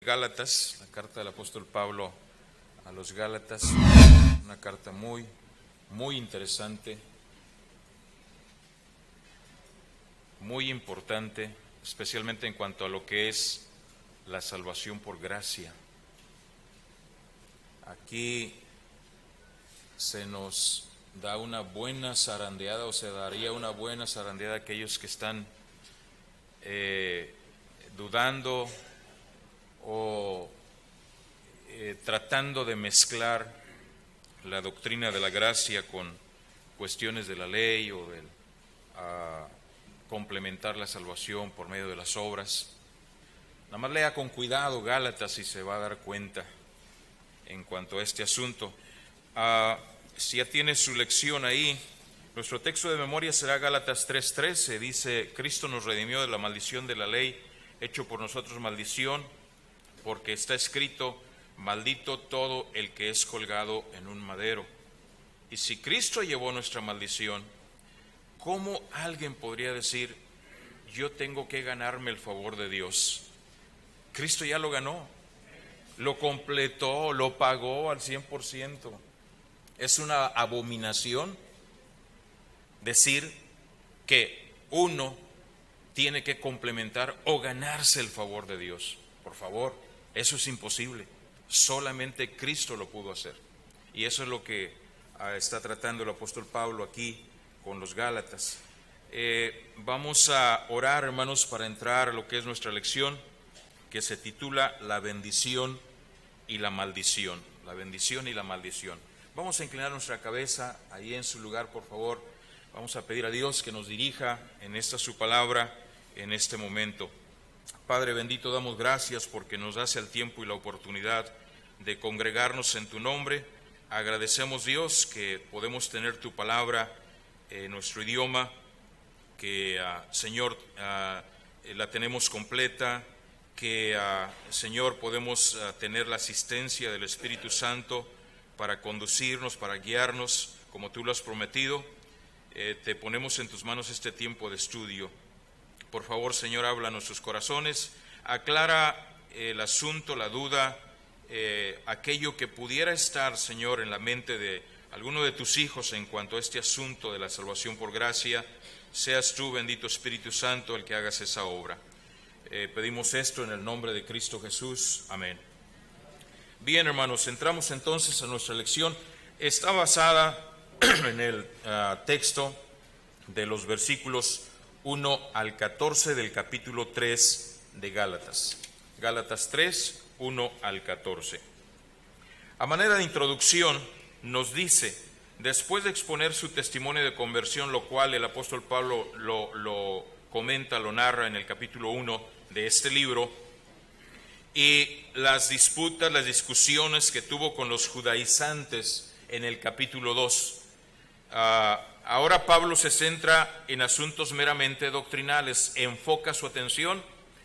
Gálatas, la carta del apóstol Pablo a los Gálatas, una carta muy interesante, muy importante, especialmente en cuanto a lo que es la salvación por gracia. Aquí se nos da una buena zarandeada, o se daría una buena zarandeada a aquellos que están dudando o tratando de mezclar la doctrina de la gracia con cuestiones de la ley o de complementar la salvación por medio de las obras. Nada más lea con cuidado Gálatas y se va a dar cuenta en cuanto a este asunto. Si ya tiene su lección ahí, nuestro texto de memoria será Gálatas 3:13. Dice: Cristo nos redimió de la maldición de la ley, hecho por nosotros maldición, porque está escrito: maldito todo el que es colgado en un madero. Y si Cristo llevó nuestra maldición, ¿cómo alguien podría decir: yo tengo que ganarme el favor de Dios? Cristo ya lo ganó, lo completó, lo pagó al 100%. Es una abominación decir que uno tiene que complementar o ganarse el favor de Dios. Por favor, eso es imposible. Solamente Cristo lo pudo hacer. Y eso es lo que está tratando el apóstol Pablo aquí con los Gálatas. Vamos a orar, hermanos, para entrar a lo que es nuestra lección, que se titula La bendición y la maldición. La bendición y la maldición. Vamos a inclinar nuestra cabeza ahí en su lugar, por favor. Vamos a pedir a Dios que nos dirija en esta su palabra en este momento. Padre bendito, damos gracias porque nos das el tiempo y la oportunidad de congregarnos en tu nombre. Agradecemos, Dios, que podemos tener tu palabra en nuestro idioma, que Señor, la tenemos completa, que Señor, podemos tener la asistencia del Espíritu Santo para conducirnos, para guiarnos como tú lo has prometido. Te ponemos en tus manos este tiempo de estudio. Por favor, Señor, habla a nuestros corazones, aclara el asunto, la duda, aquello que pudiera estar, Señor, en la mente de alguno de tus hijos en cuanto a este asunto de la salvación por gracia. Seas tú, bendito Espíritu Santo, el que hagas esa obra. Pedimos esto en el nombre de Cristo Jesús. Amén. Bien, hermanos, entramos entonces a nuestra lección. Está basada en el texto de los versículos 1 al 14 del capítulo 3 de Gálatas. Gálatas 3, 1 al 14. A manera de introducción nos dice, después de exponer su testimonio de conversión, lo cual el apóstol Pablo lo comenta, lo narra en el capítulo 1 de este libro, y las disputas, las discusiones que tuvo con los judaizantes en el capítulo 2. Ahora Pablo se centra en asuntos meramente doctrinales, enfoca su atención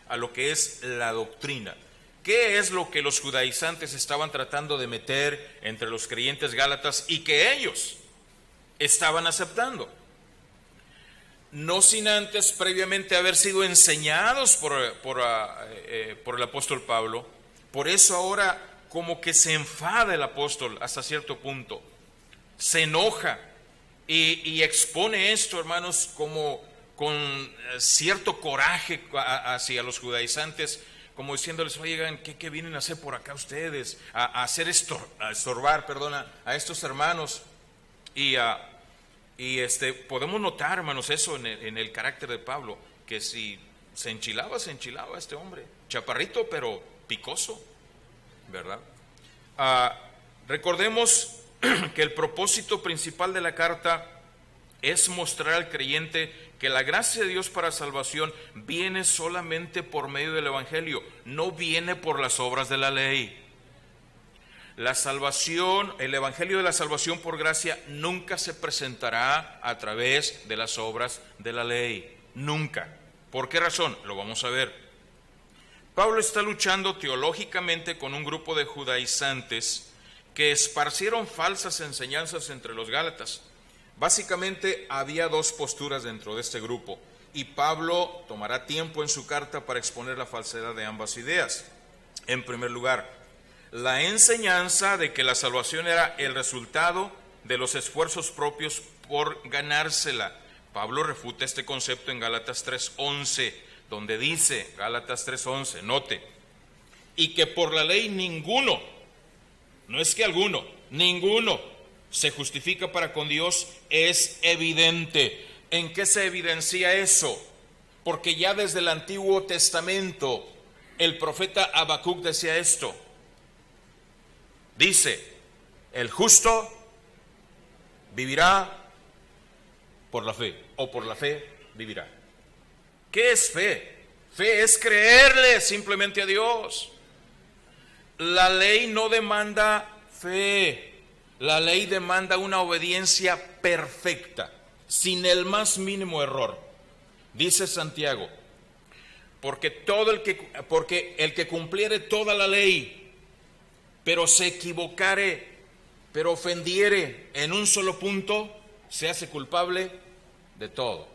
a lo que es la doctrina. ¿Qué es lo que los judaizantes estaban tratando de meter entre los creyentes gálatas y que ellos estaban aceptando? No sin antes previamente haber sido enseñados por el apóstol Pablo. Por eso ahora como que se enfada el apóstol hasta cierto punto, se enoja y expone esto, hermanos, como con cierto coraje hacia los judaizantes, como diciéndoles: oigan, ¿qué vienen a hacer por acá ustedes? A estorbar a estos hermanos. Y podemos notar, hermanos, eso en el carácter de Pablo, que si se enchilaba este hombre, chaparrito pero picoso, ¿verdad? Recordemos que el propósito principal de la carta es mostrar al creyente que la gracia de Dios para salvación viene solamente por medio del Evangelio, no viene por las obras de la ley. La salvación, el Evangelio de la salvación por gracia nunca se presentará a través de las obras de la ley, nunca. ¿Por qué razón? Lo vamos a ver. Pablo está luchando teológicamente con un grupo de judaizantes que esparcieron falsas enseñanzas entre los gálatas. Básicamente había dos posturas dentro de este grupo, y Pablo tomará tiempo en su carta para exponer la falsedad de ambas ideas. En primer lugar, la enseñanza de que la salvación era el resultado de los esfuerzos propios por ganársela. Pablo refuta este concepto en Gálatas 3:11, donde dice, Gálatas 3:11, note, y que por la ley ninguno, no es que alguno, ninguno se justifica para con Dios, es evidente. ¿En qué se evidencia eso? Porque ya desde el Antiguo Testamento el profeta Habacuc decía esto. Dice, el justo vivirá por la fe, o por la fe vivirá. ¿Qué es fe? Fe es creerle simplemente a Dios. La ley no demanda fe, la ley demanda una obediencia perfecta, sin el más mínimo error. Dice Santiago, porque el que cumpliere toda la ley, pero se equivocare, pero ofendiere en un solo punto, se hace culpable de todo.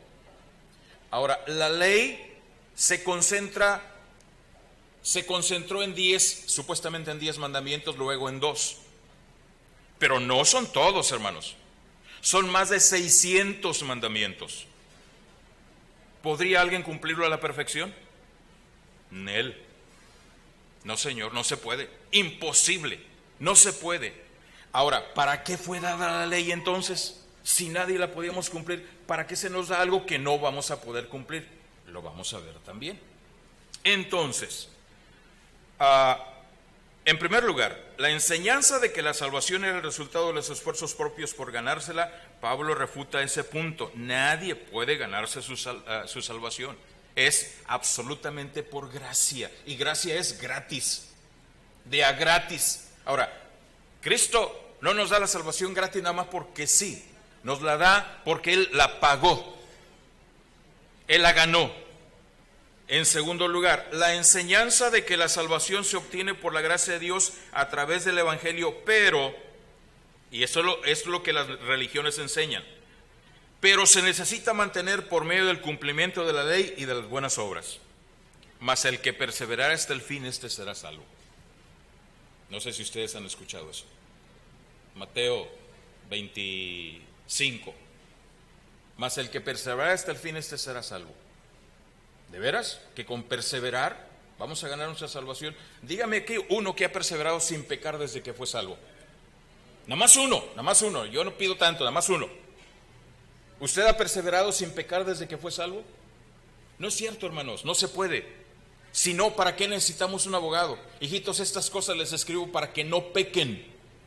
Ahora, la ley se concentró en 10, supuestamente en 10 mandamientos, luego en 2. Pero no son todos, hermanos. Son más de 600 mandamientos. ¿Podría alguien cumplirlo a la perfección? Nel. No, Señor, no se puede. Imposible. No se puede. Ahora, ¿para qué fue dada la ley entonces? Si nadie la podíamos cumplir, ¿para qué se nos da algo que no vamos a poder cumplir? Lo vamos a ver también. Entonces, en primer lugar, la enseñanza de que la salvación era el resultado de los esfuerzos propios por ganársela, Pablo refuta ese punto. Nadie puede ganarse su salvación. Es absolutamente por gracia. Y gracia es gratis. De a gratis. Ahora, Cristo no nos da la salvación gratis nada más porque sí. Nos la da porque Él la pagó. Él la ganó. En segundo lugar, la enseñanza de que la salvación se obtiene por la gracia de Dios a través del Evangelio, pero, y eso es lo que las religiones enseñan, pero se necesita mantener por medio del cumplimiento de la ley y de las buenas obras. Mas el que perseverará hasta el fin, este será salvo. No sé si ustedes han escuchado eso. Mateo 25. Mas el que perseverará hasta el fin, este será salvo. ¿De veras? ¿Que con perseverar vamos a ganar nuestra salvación? Dígame que uno que ha perseverado sin pecar desde que fue salvo. Nada más uno. Yo no pido tanto, nada más uno. ¿Usted ha perseverado sin pecar desde que fue salvo? No es cierto, hermanos, no se puede. Si no, ¿para qué necesitamos un abogado? Hijitos, estas cosas les escribo para que no pequen.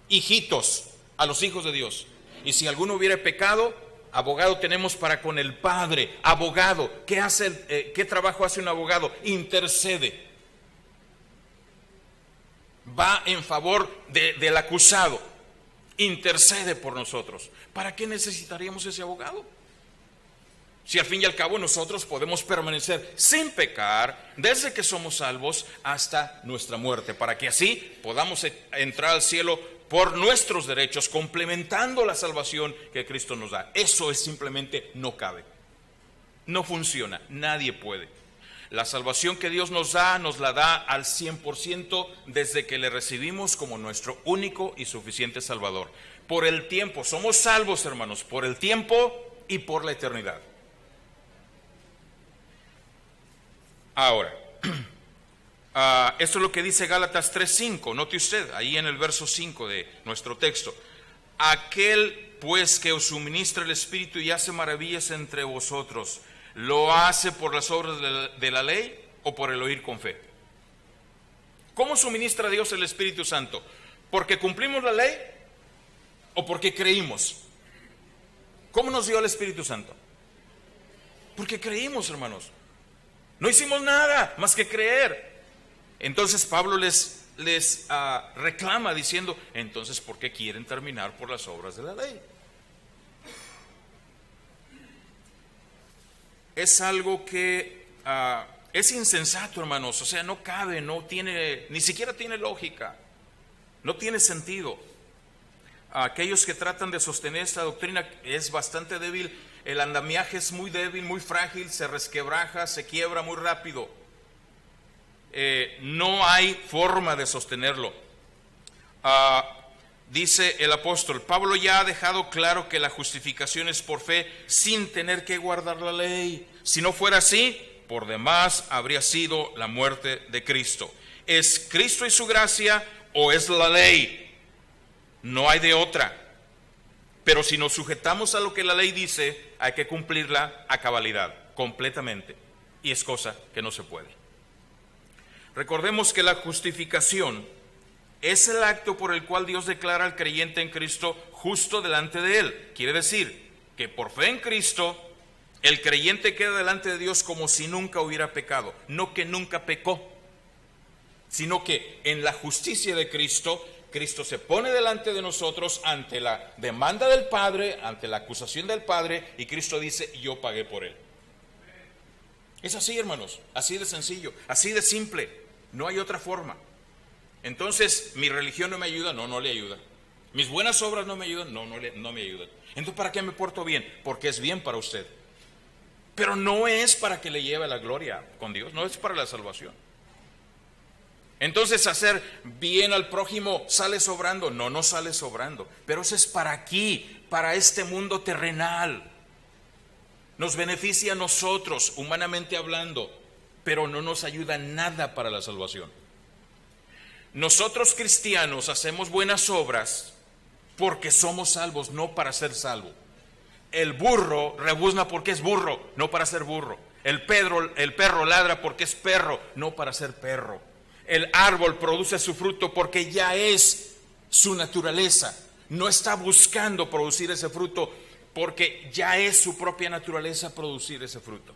Hijitos, a los hijos de Dios. Y si alguno hubiera pecado, abogado tenemos para con el Padre. Abogado, ¿qué hace? ¿Qué trabajo hace un abogado? Intercede. Va en favor del acusado. Intercede por nosotros. ¿Para qué necesitaríamos ese abogado? Si al fin y al cabo nosotros podemos permanecer sin pecar desde que somos salvos hasta nuestra muerte, para que así podamos entrar al cielo por nuestros derechos, complementando la salvación que Cristo nos da. Eso es simplemente no cabe. No funciona, nadie puede. La salvación que Dios nos da, nos la da al 100% desde que le recibimos como nuestro único y suficiente Salvador. Por el tiempo, somos salvos, hermanos, por el tiempo y por la eternidad. Ahora, esto es lo que dice Gálatas 3:5. Note usted, ahí en el verso 5 de nuestro texto. Aquel pues que os suministra el Espíritu y hace maravillas entre vosotros, ¿lo hace por las obras de la ley o por el oír con fe? ¿Cómo suministra Dios el Espíritu Santo? ¿Porque cumplimos la ley o porque creímos? ¿Cómo nos dio el Espíritu Santo? Porque creímos, hermanos. No hicimos nada más que creer. Entonces Pablo les reclama diciendo, entonces ¿por qué quieren terminar por las obras de la ley? Es algo que es insensato, hermanos. O sea, no cabe, no tiene, ni siquiera tiene lógica, no tiene sentido. Aquellos que tratan de sostener esta doctrina es bastante débil. El andamiaje es muy débil, muy frágil, se resquebraja, se quiebra muy rápido. no hay forma de sostenerlo. Dice el apóstol, Pablo ya ha dejado claro que la justificación es por fe sin tener que guardar la ley. Si no fuera así, por demás habría sido la muerte de Cristo. ¿Es Cristo y su gracia o es la ley? No hay de otra. Pero si nos sujetamos a lo que la ley dice, hay que cumplirla a cabalidad, completamente. Y es cosa que no se puede. Recordemos que la justificación es el acto por el cual Dios declara al creyente en Cristo justo delante de Él. Quiere decir que por fe en Cristo, el creyente queda delante de Dios como si nunca hubiera pecado. No que nunca pecó, sino que en la justicia de Cristo, Cristo se pone delante de nosotros ante la demanda del Padre, ante la acusación del Padre, y Cristo dice, yo pagué por Él. Es así, hermanos, así de sencillo, así de simple, no hay otra forma. Entonces, ¿mi religión no me ayuda? No, no le ayuda. ¿Mis buenas obras no me ayudan? No, no me ayudan. Entonces, ¿para qué me porto bien? Porque es bien para usted. Pero no es para que le lleve la gloria con Dios, no es para la salvación. Entonces, hacer bien al prójimo sale sobrando. No, no sale sobrando. Pero eso es para aquí, para este mundo terrenal. Nos beneficia a nosotros, humanamente hablando, pero no nos ayuda nada para la salvación. Nosotros cristianos hacemos buenas obras porque somos salvos, no para ser salvo. El burro rebuzna porque es burro, no para ser burro. El perro ladra porque es perro, no para ser perro. El árbol produce su fruto porque ya es su naturaleza. No está buscando producir ese fruto porque ya es su propia naturaleza producir ese fruto.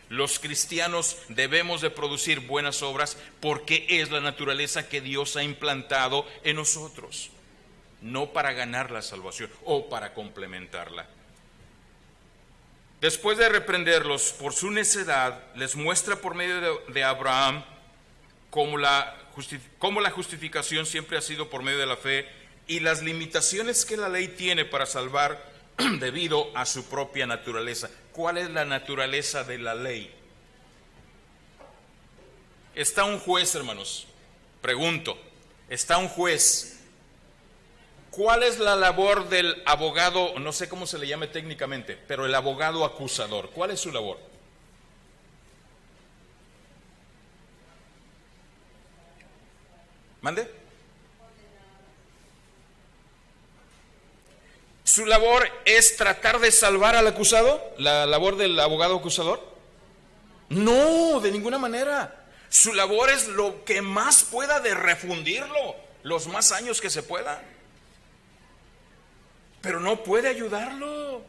Los cristianos debemos de producir buenas obras porque es la naturaleza que Dios ha implantado en nosotros, no para ganar la salvación o para complementarla. Después de reprenderlos por su necedad, les muestra por medio de Abraham cómo la justificación siempre ha sido por medio de la fe y las limitaciones que la ley tiene para salvar debido a su propia naturaleza. ¿Cuál es la naturaleza de la ley? Está un juez, hermanos. Pregunto, está un juez. ¿Cuál es la labor del abogado? No sé cómo se le llame técnicamente, pero el abogado acusador. ¿Cuál es su labor? ¿Mande? ¿Su labor es tratar de salvar al acusado? ¿La labor del abogado acusador? No, de ninguna manera. Su labor es lo que más pueda de refundirlo, los más años que se pueda. Pero no puede ayudarlo.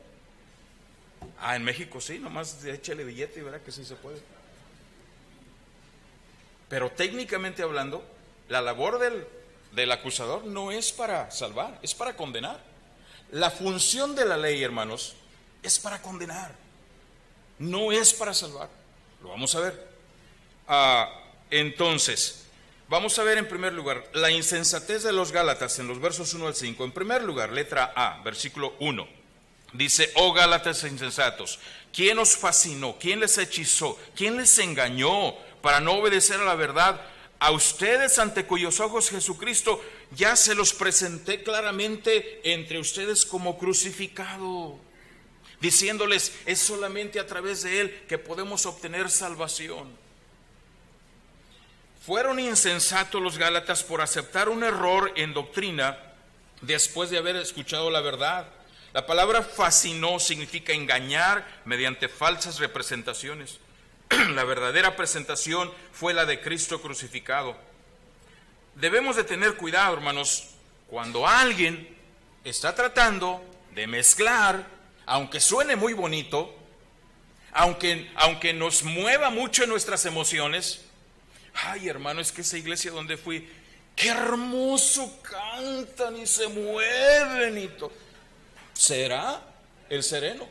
En México sí, nomás échale billete y verá que sí se puede. Pero técnicamente hablando, la labor del acusador no es para salvar, es para condenar. La función de la ley, hermanos, es para condenar, no es para salvar. Lo vamos a ver. Entonces, vamos a ver en primer lugar la insensatez de los Gálatas en los versos 1 al 5. En primer lugar, letra A, versículo 1. Dice, oh Gálatas insensatos, ¿quién os fascinó? ¿Quién les hechizó? ¿Quién les engañó para no obedecer a la verdad? A ustedes ante cuyos ojos Jesucristo ya se los presenté claramente entre ustedes como crucificado, diciéndoles, es solamente a través de Él que podemos obtener salvación. Fueron insensatos los Gálatas por aceptar un error en doctrina después de haber escuchado la verdad. La palabra fascinó significa engañar mediante falsas representaciones. La verdadera presentación fue la de Cristo crucificado. Debemos de tener cuidado, hermanos, cuando alguien está tratando de mezclar, aunque suene muy bonito, aunque nos mueva mucho en nuestras emociones. Ay, hermano, es que esa iglesia donde fui, qué hermoso cantan y se mueven y todo. Será el sereno,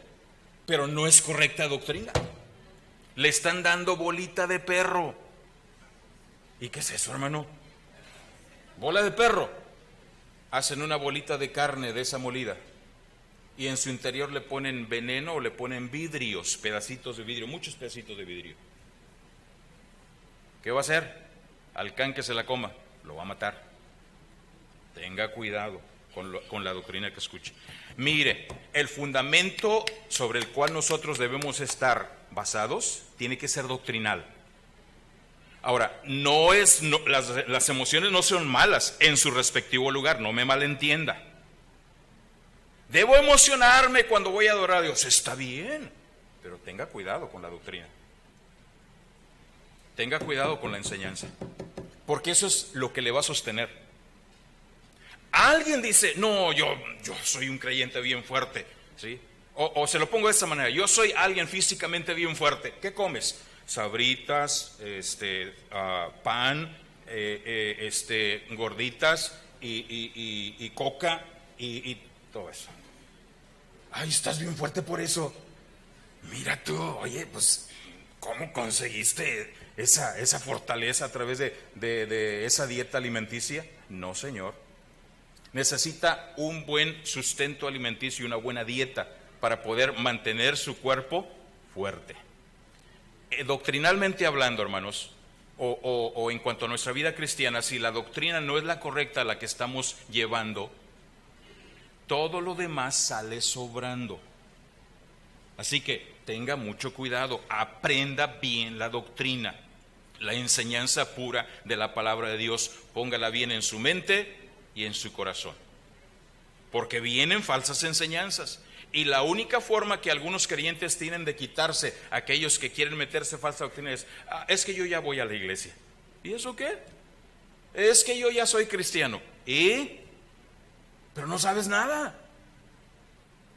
pero no es correcta doctrina. Le están dando bolita de perro. ¿Y qué es eso, hermano? Bola de perro. Hacen una bolita de carne de esa molida y en su interior le ponen veneno o le ponen vidrios, pedacitos de vidrio, muchos pedacitos de vidrio. ¿Ok? ¿qué va a hacer? Al can que se la coma, lo va a matar. Tenga cuidado con la doctrina que escuche. Mire, el fundamento sobre el cual nosotros debemos estar basados tiene que ser doctrinal. Ahora, las emociones no son malas en su respectivo lugar, no me malentienda. Debo emocionarme cuando voy a adorar a Dios, está bien, pero tenga cuidado con la doctrina. Tenga cuidado con la enseñanza, porque eso es lo que le va a sostener. Alguien dice, no, yo soy un creyente bien fuerte, ¿sí? O se lo pongo de esta manera, yo soy alguien físicamente bien fuerte. ¿Qué comes? Sabritas, pan, gorditas y coca y todo eso. Ay, estás bien fuerte por eso. Mira tú, oye, pues, ¿cómo conseguiste esa fortaleza a través de esa dieta alimenticia? No, señor. Necesita un buen sustento alimenticio y una buena dieta para poder mantener su cuerpo fuerte. Doctrinalmente hablando, hermanos, o en cuanto a nuestra vida cristiana, si la doctrina no es la correcta, la que estamos llevando, todo lo demás sale sobrando. Así que tenga mucho cuidado, aprenda bien la doctrina, la enseñanza pura de la palabra de Dios, póngala bien en su mente y en su corazón, porque vienen falsas enseñanzas. Y la única forma que algunos creyentes tienen de quitarse a aquellos que quieren meterse falsa doctrina es que yo ya voy a la iglesia. ¿Y eso qué? Es que yo ya soy cristiano. ¿Y? Pero no sabes nada.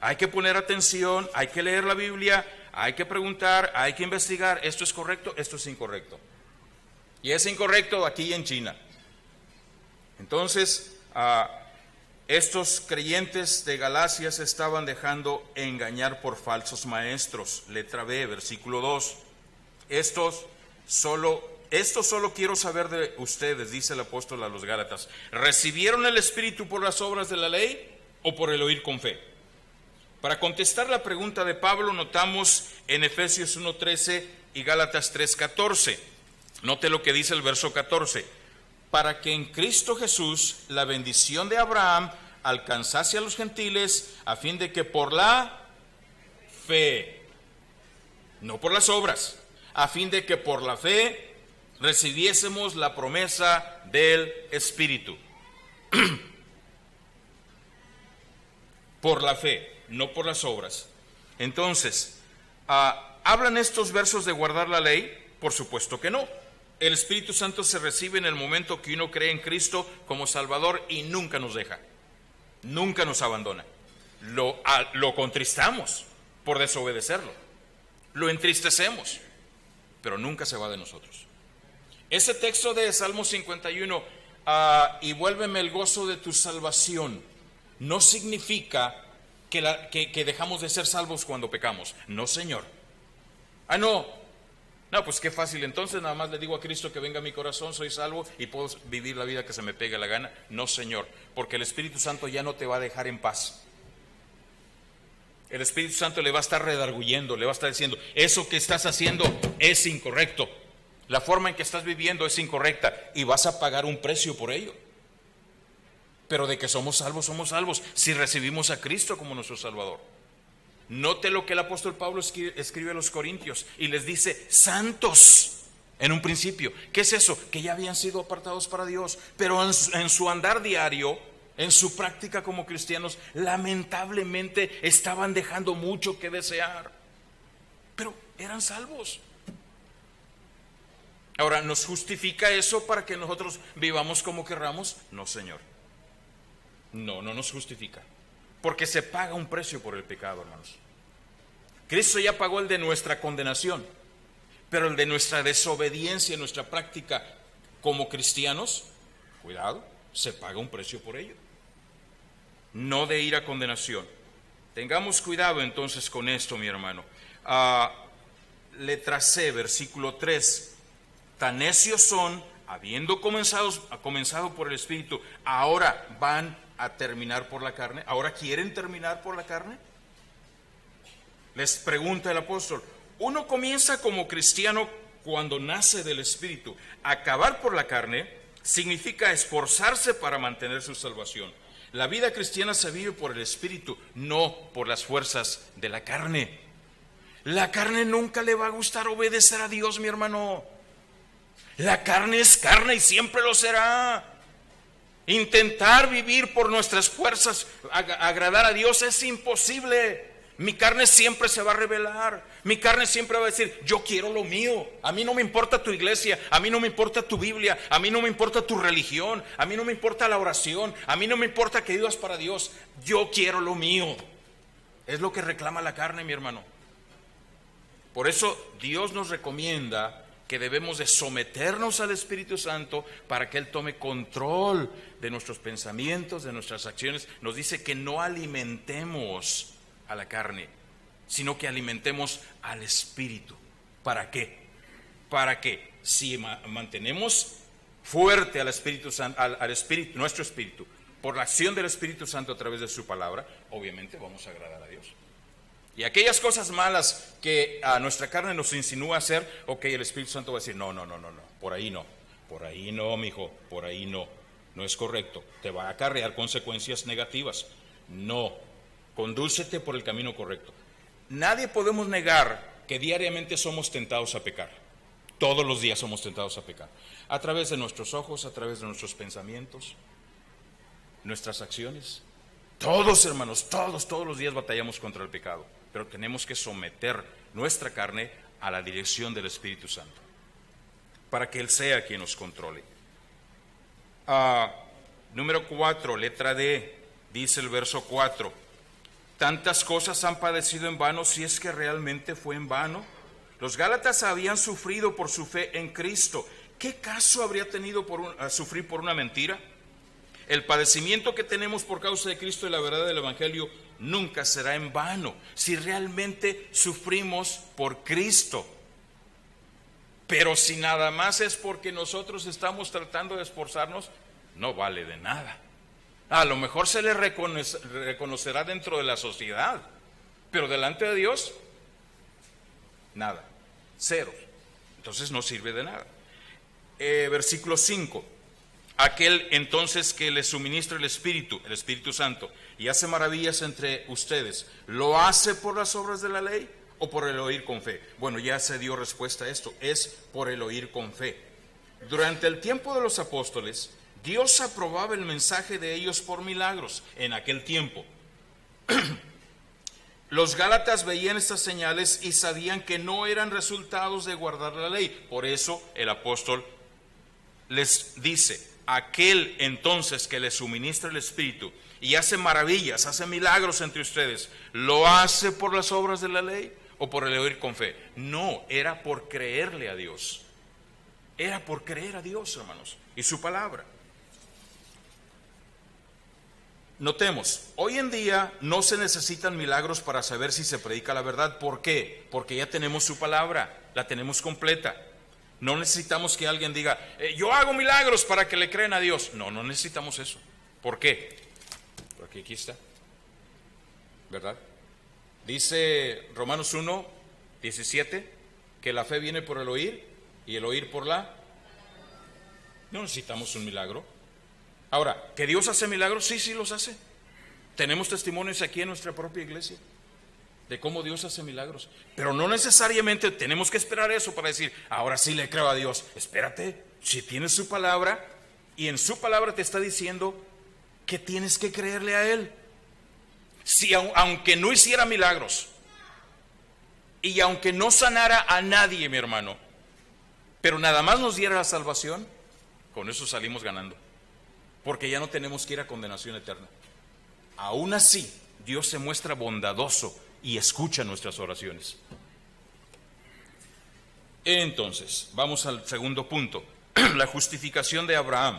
Hay que poner atención, hay que leer la Biblia, hay que preguntar, hay que investigar. Esto es correcto, esto es incorrecto. Y es incorrecto aquí en China. Entonces, estos creyentes de Galacia se estaban dejando engañar por falsos maestros. Letra B, versículo 2. Esto solo quiero saber de ustedes, dice el apóstol a los Gálatas. ¿Recibieron el Espíritu por las obras de la ley o por el oír con fe? Para contestar la pregunta de Pablo, notamos en Efesios 1:13 y Gálatas 3:14. Note lo que dice el verso 14. Para que en Cristo Jesús la bendición de Abraham alcanzase a los gentiles, a fin de que por la fe, no por las obras, a fin de que por la fe recibiésemos la promesa del Espíritu. Por la fe, no por las obras. Entonces, ¿hablan estos versos de guardar la ley? Por supuesto que no. El Espíritu Santo se recibe en el momento que uno cree en Cristo como Salvador y nunca nos deja, nunca nos abandona. Lo contristamos por desobedecerlo, lo entristecemos, pero nunca se va de nosotros. Ese texto de Salmo 51, y vuélveme el gozo de tu salvación, no significa que dejamos de ser salvos cuando pecamos. No, Señor. No, pues qué fácil, entonces nada más le digo a Cristo que venga a mi corazón, soy salvo y puedo vivir la vida que se me pegue la gana. No, Señor, porque el Espíritu Santo ya no te va a dejar en paz. El Espíritu Santo le va a estar redarguyendo, le va a estar diciendo, eso que estás haciendo es incorrecto, la forma en que estás viviendo es incorrecta y vas a pagar un precio por ello. Pero de que somos salvos si recibimos a Cristo como nuestro Salvador. Note lo que el apóstol Pablo escribe a los Corintios y les dice, santos, en un principio. ¿Qué es eso? Que ya habían sido apartados para Dios, pero en su andar diario, en su práctica como cristianos, lamentablemente estaban dejando mucho que desear, pero eran salvos. Ahora, ¿nos justifica eso para que nosotros vivamos como querramos? No, Señor. No nos justifica. Porque se paga un precio por el pecado, hermanos. Cristo ya pagó el de nuestra condenación, pero el de nuestra desobediencia, nuestra práctica como cristianos, cuidado, se paga un precio por ello. No de ir a condenación. Tengamos cuidado entonces con esto, mi hermano. Letra C, versículo 3. Tan necios son, habiendo comenzado por el Espíritu, ahora van a terminar por la carne. ¿Ahora quieren terminar por la carne? Les pregunta el apóstol. Uno comienza como cristiano cuando nace del Espíritu. Acabar por la carne significa esforzarse para mantener su salvación. La vida cristiana se vive por el Espíritu, no por las fuerzas de la carne. La carne nunca le va a gustar obedecer a Dios, mi hermano. La carne es carne y siempre lo será. Intentar vivir por nuestras fuerzas, agradar a Dios es imposible. Mi carne siempre se va a rebelar. Mi carne siempre va a decir, yo quiero lo mío. A mí no me importa tu iglesia, a mí no me importa tu Biblia, a mí no me importa tu religión, a mí no me importa la oración, a mí no me importa que vivas para Dios. Yo quiero lo mío. Es lo que reclama la carne, mi hermano. Por eso Dios nos recomienda que debemos de someternos al Espíritu Santo para que Él tome control de nuestros pensamientos, de nuestras acciones. Nos dice que no alimentemos a la carne, sino que alimentemos al Espíritu. ¿Para qué? Para que si mantenemos fuerte al Espíritu Santo, al Espíritu, nuestro Espíritu, por la acción del Espíritu Santo a través de su palabra, obviamente vamos a agradar a Dios. Y aquellas cosas malas que a nuestra carne nos insinúa hacer, ok, el Espíritu Santo va a decir, no, por ahí no, mijo, por ahí no es correcto, te va a acarrear consecuencias negativas. No, condúcete por el camino correcto. Nadie podemos negar que diariamente somos tentados a pecar. Todos los días somos tentados a pecar. A través de nuestros ojos, a través de nuestros pensamientos, nuestras acciones. Todos, hermanos, todos los días batallamos contra el pecado. Pero tenemos que someter nuestra carne a la dirección del Espíritu Santo, para que Él sea quien nos controle. Número 4, letra D, dice el verso 4. Tantas cosas han padecido en vano, si es que realmente fue en vano. Los Gálatas habían sufrido por su fe en Cristo. ¿Qué caso habría tenido sufrir por una mentira? El padecimiento que tenemos por causa de Cristo y la verdad del Evangelio nunca será en vano, si realmente sufrimos por Cristo. Pero si nada más es porque nosotros estamos tratando de esforzarnos, no vale de nada. A lo mejor se le reconocerá dentro de la sociedad, pero delante de Dios, nada, cero. Entonces no sirve de nada. Versículo 5. Aquel entonces que les suministra el Espíritu Santo, y hace maravillas entre ustedes, ¿lo hace por las obras de la ley o por el oír con fe? Bueno, ya se dio respuesta a esto, es por el oír con fe. Durante el tiempo de los apóstoles, Dios aprobaba el mensaje de ellos por milagros. En aquel tiempo, los Gálatas veían estas señales y sabían que no eran resultados de guardar la ley. Por eso el apóstol les dice, aquel entonces que les suministra el Espíritu y hace maravillas, hace milagros entre ustedes, ¿lo hace por las obras de la ley o por el oír con fe? No, era por creerle a Dios. Era por creer a Dios, hermanos, y su palabra. Notemos, hoy en día no se necesitan milagros para saber si se predica la verdad. ¿Por qué? Porque ya tenemos su palabra, la tenemos completa. No necesitamos que alguien diga, yo hago milagros para que le crean a Dios. No necesitamos eso. ¿Por qué? Porque aquí está, ¿verdad? Dice Romanos 1, 17, que la fe viene por el oír y el oír por la... No necesitamos un milagro. Ahora, ¿que Dios hace milagros? Sí los hace. Tenemos testimonios aquí en nuestra propia iglesia de cómo Dios hace milagros, pero no necesariamente tenemos que esperar eso para decir, ahora sí le creo a Dios. Espérate, si tienes su palabra y en su palabra te está diciendo que tienes que creerle a Él. Si aunque no hiciera milagros y aunque no sanara a nadie, mi hermano, pero nada más nos diera la salvación, con eso salimos ganando, porque ya no tenemos que ir a condenación eterna. Aún así, Dios se muestra bondadoso y escucha nuestras oraciones. Entonces, vamos al segundo punto, la justificación de Abraham.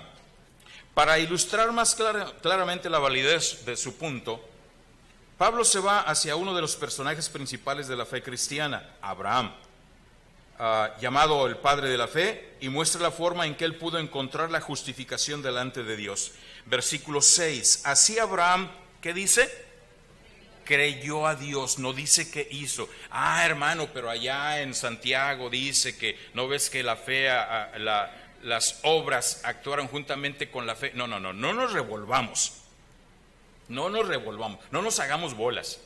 Para ilustrar más claramente la validez de su punto, Pablo se va hacia uno de los personajes principales de la fe cristiana, Abraham, llamado el padre de la fe, y muestra la forma en que él pudo encontrar la justificación delante de Dios. Versículo 6, así Abraham, ¿qué dice? creyó a Dios, no dice que hizo. Ah, hermano, pero allá en Santiago dice que no ves que la fe, las obras actuaron juntamente con la fe. No nos revolvamos. No nos hagamos bolas.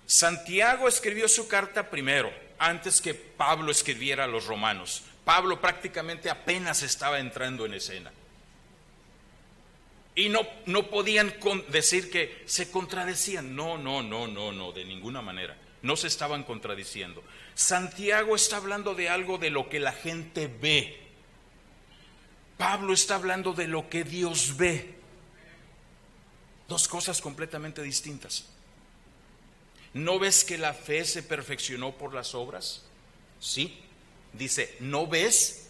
Santiago escribió su carta primero, antes que Pablo escribiera a los romanos. Pablo prácticamente apenas estaba entrando en escena. Y no podían decir que se contradecían. No, de ninguna manera. No se estaban contradiciendo. Santiago está hablando de algo de lo que la gente ve. Pablo está hablando de lo que Dios ve. Dos cosas completamente distintas. ¿No ves que la fe se perfeccionó por las obras? Sí. Dice, ¿no ves?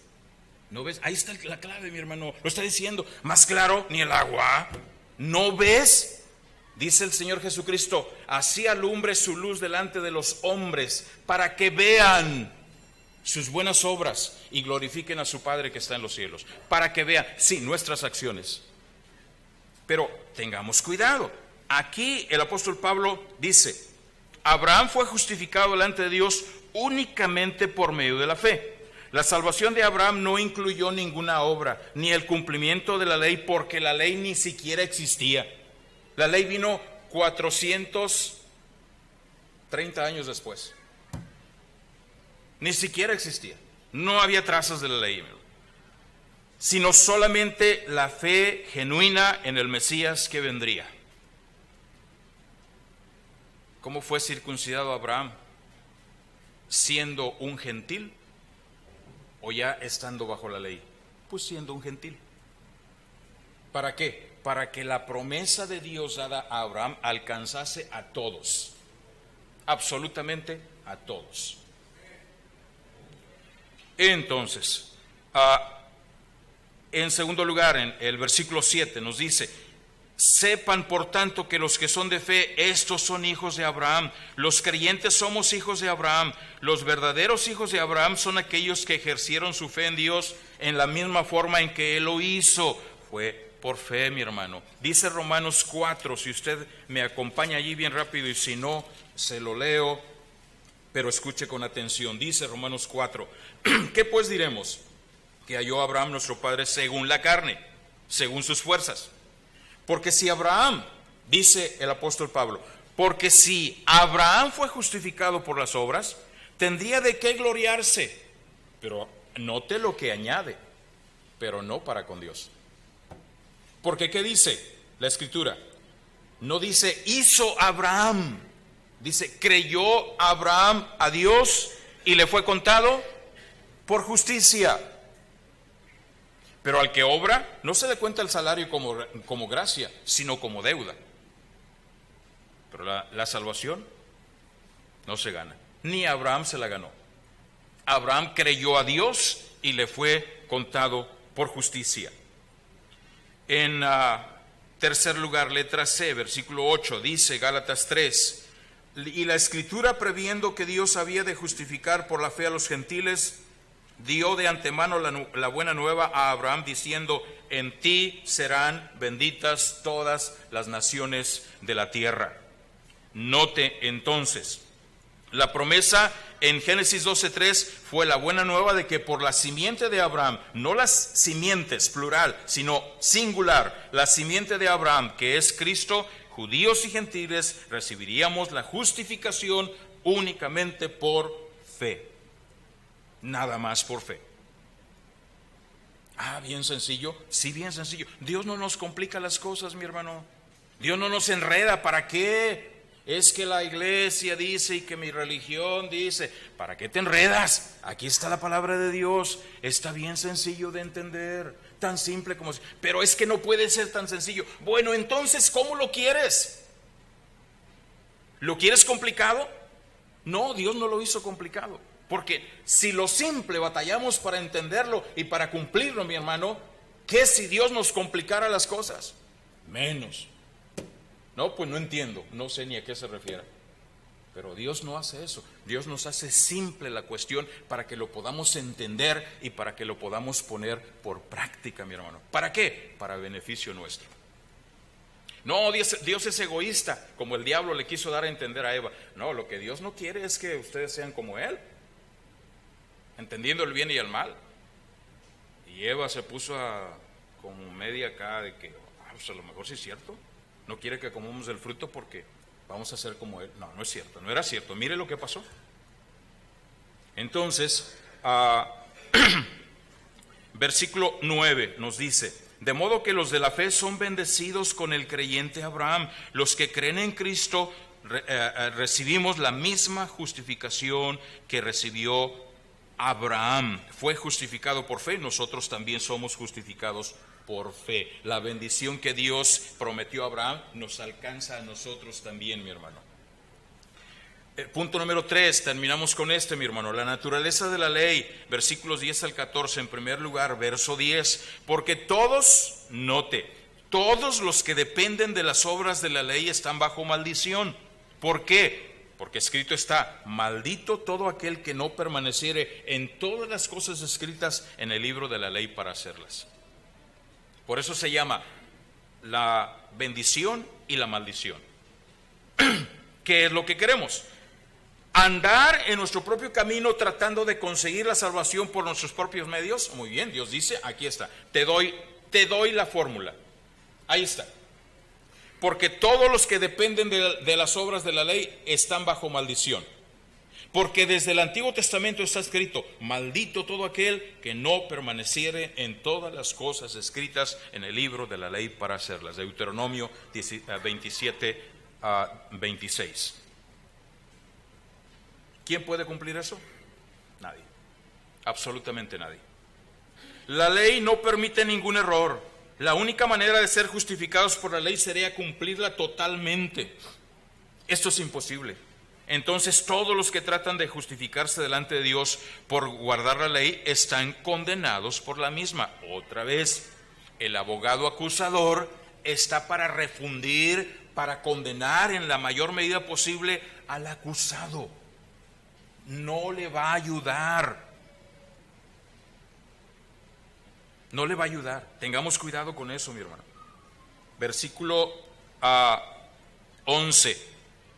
¿No ves? Ahí está la clave, mi hermano. Lo está diciendo. Más claro, ni el agua. ¿No ves? Dice el Señor Jesucristo, así alumbre su luz delante de los hombres, para que vean sus buenas obras y glorifiquen a su Padre que está en los cielos. Para que vean, sí, nuestras acciones. Pero tengamos cuidado. Aquí el apóstol Pablo dice, Abraham fue justificado delante de Dios únicamente por medio de la fe. La salvación de Abraham no incluyó ninguna obra, ni el cumplimiento de la ley, porque la ley ni siquiera existía. La ley vino 430 años después. Ni siquiera existía. No había trazas de la ley, sino solamente la fe genuina en el Mesías que vendría. ¿Cómo fue circuncidado Abraham? ¿Siendo un gentil o ya estando bajo la ley? Pues siendo un gentil. ¿Para qué? Para que la promesa de Dios dada a Abraham alcanzase a todos, absolutamente a todos. Entonces, en segundo lugar, en el versículo 7 nos dice, sepan por tanto que los que son de fe, estos son hijos de Abraham. Los creyentes somos hijos de Abraham. Los verdaderos hijos de Abraham son aquellos que ejercieron su fe en Dios en la misma forma en que Él lo hizo. Fue por fe, mi hermano. Dice Romanos 4, si usted me acompaña allí bien rápido y si no, se lo leo, pero escuche con atención. Dice Romanos 4, ¿qué pues diremos? Que halló Abraham nuestro padre según la carne, según sus fuerzas. Porque si Abraham, dice el apóstol Pablo, porque si Abraham fue justificado por las obras, tendría de qué gloriarse. Pero note lo que añade, pero no para con Dios. Porque ¿qué dice la Escritura? No dice hizo Abraham, dice creyó Abraham a Dios y le fue contado por justicia. Pero al que obra no se le cuenta el salario como gracia, sino como deuda. Pero la salvación no se gana, ni Abraham se la ganó. Abraham creyó a Dios y le fue contado por justicia. En tercer lugar, letra C, versículo 8, dice Gálatas 3, y la Escritura, previendo que Dios había de justificar por la fe a los gentiles, dio de antemano la buena nueva a Abraham, diciendo, en ti serán benditas todas las naciones de la tierra. Note entonces, la promesa en Génesis 12:3 fue la buena nueva de que por la simiente de Abraham, no las simientes plural, sino singular, la simiente de Abraham, que es Cristo, judíos y gentiles recibiríamos la justificación únicamente por fe. Nada más por fe. Bien sencillo. Sí, bien sencillo. Dios no nos complica las cosas, mi hermano. Dios no nos enreda. ¿Para qué? Es que la iglesia dice y que mi religión dice. ¿Para qué te enredas? Aquí está la palabra de Dios. Está bien sencillo de entender. Tan simple como... Pero es que no puede ser tan sencillo. Bueno, entonces, ¿cómo lo quieres? ¿Lo quieres complicado? No, Dios no lo hizo complicado. Porque si lo simple batallamos para entenderlo y para cumplirlo, mi hermano, ¿qué si Dios nos complicara las cosas? Menos. No, pues no entiendo, no sé ni a qué se refiere. Pero Dios no hace eso. Dios nos hace simple la cuestión para que lo podamos entender y para que lo podamos poner por práctica, mi hermano. ¿Para qué? Para beneficio nuestro. No, Dios es egoísta, como el diablo le quiso dar a entender a Eva. No, lo que Dios no quiere es que ustedes sean como Él, entendiendo el bien y el mal. Y Eva se puso como media acá de que, pues a lo mejor sí es cierto, no quiere que comamos el fruto porque vamos a ser como Él. No, no es cierto, no era cierto. Mire lo que pasó. Entonces, versículo 9 nos dice: de modo que los de la fe son bendecidos con el creyente Abraham. Los que creen en Cristo recibimos la misma justificación que recibió Abraham. Fue justificado por fe, nosotros también somos justificados por fe. La bendición que Dios prometió a Abraham nos alcanza a nosotros también, mi hermano. Punto número 3, terminamos con mi hermano. La naturaleza de la ley, versículos 10 al 14. En primer lugar, verso 10, porque todos, note, todos los que dependen de las obras de la ley están bajo maldición. ¿Por qué? Porque escrito está: maldito todo aquel que no permaneciere en todas las cosas escritas en el libro de la ley para hacerlas. Por eso se llama la bendición y la maldición. ¿Qué es lo que queremos? Andar en nuestro propio camino tratando de conseguir la salvación por nuestros propios medios. Muy bien, Dios dice, aquí está, te doy la fórmula. Ahí está. Porque todos los que dependen de las obras de la ley están bajo maldición. Porque desde el Antiguo Testamento está escrito: maldito todo aquel que no permaneciere en todas las cosas escritas en el libro de la ley para hacerlas. Deuteronomio 27 a 26. ¿Quién puede cumplir eso? Nadie, absolutamente nadie. La ley no permite ningún error. La única manera de ser justificados por la ley sería cumplirla totalmente. Esto es imposible. Entonces todos los que tratan de justificarse delante de Dios por guardar la ley están condenados por la misma. Otra vez, el abogado acusador está para refundir, para condenar en la mayor medida posible al acusado. No le va a ayudar. No le va a ayudar. Tengamos cuidado con eso, mi hermano. Versículo 11.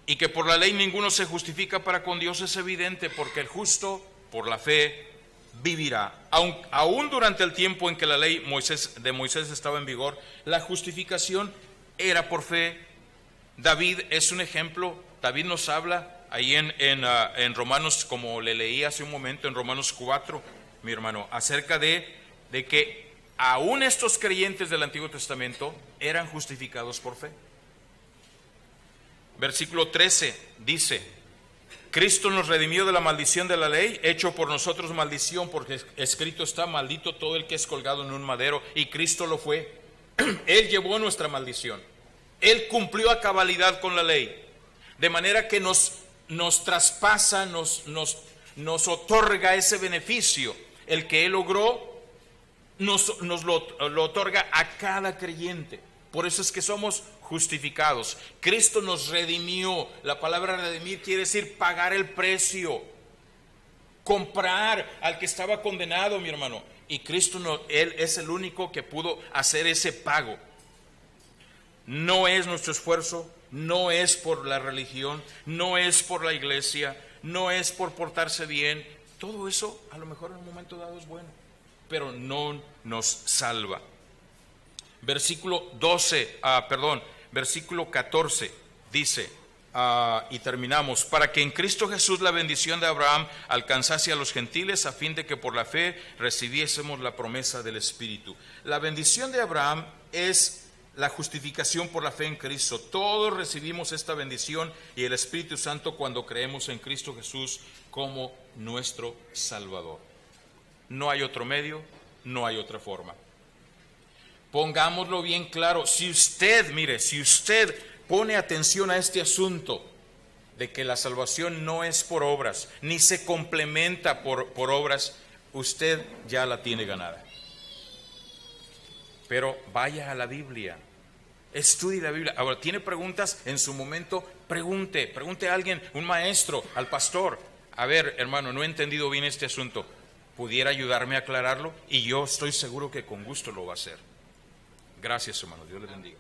Y que por la ley ninguno se justifica para con Dios es evidente, porque el justo por la fe vivirá. Aún durante el tiempo en que la ley de Moisés estaba en vigor, la justificación era por fe. David es un ejemplo. David nos habla ahí en Romanos, como le leí hace un momento, en Romanos 4, mi hermano, acerca de que aún estos creyentes del Antiguo Testamento eran justificados por fe. Versículo 13 dice: Cristo nos redimió de la maldición de la ley, hecho por nosotros maldición, porque escrito está: maldito todo el que es colgado en un madero. Y Cristo lo fue. Él llevó nuestra maldición. Él cumplió a cabalidad con la ley, de manera que nos traspasa, nos otorga ese beneficio. El que Él logró nos lo otorga a cada creyente. Por eso es que somos justificados. Cristo nos redimió. La palabra redimir quiere decir pagar el precio, comprar al que estaba condenado, mi hermano. Y Cristo Él es el único que pudo hacer ese pago. No es nuestro esfuerzo, no es por la religión, no es por la iglesia, no es por portarse bien. Todo eso a lo mejor en un momento dado es bueno, pero no nos salva. Versículo 14 dice, y terminamos: para que en Cristo Jesús la bendición de Abraham alcanzase a los gentiles, a fin de que por la fe recibiésemos la promesa del Espíritu. La bendición de Abraham es la justificación por la fe en Cristo. Todos recibimos esta bendición y el Espíritu Santo cuando creemos en Cristo Jesús como nuestro Salvador. No hay otro medio, no hay otra forma. Pongámoslo bien claro. Si usted pone atención a este asunto de que la salvación no es por obras, ni se complementa por obras, usted ya la tiene ganada. Pero vaya a la Biblia, estudie la Biblia. Ahora, ¿tiene preguntas? En su momento, pregunte a alguien, un maestro, al pastor. A ver, hermano, no he entendido bien este asunto. ¿Pudiera ayudarme a aclararlo? Y yo estoy seguro que con gusto lo va a hacer. Gracias, hermano. Dios le bendiga.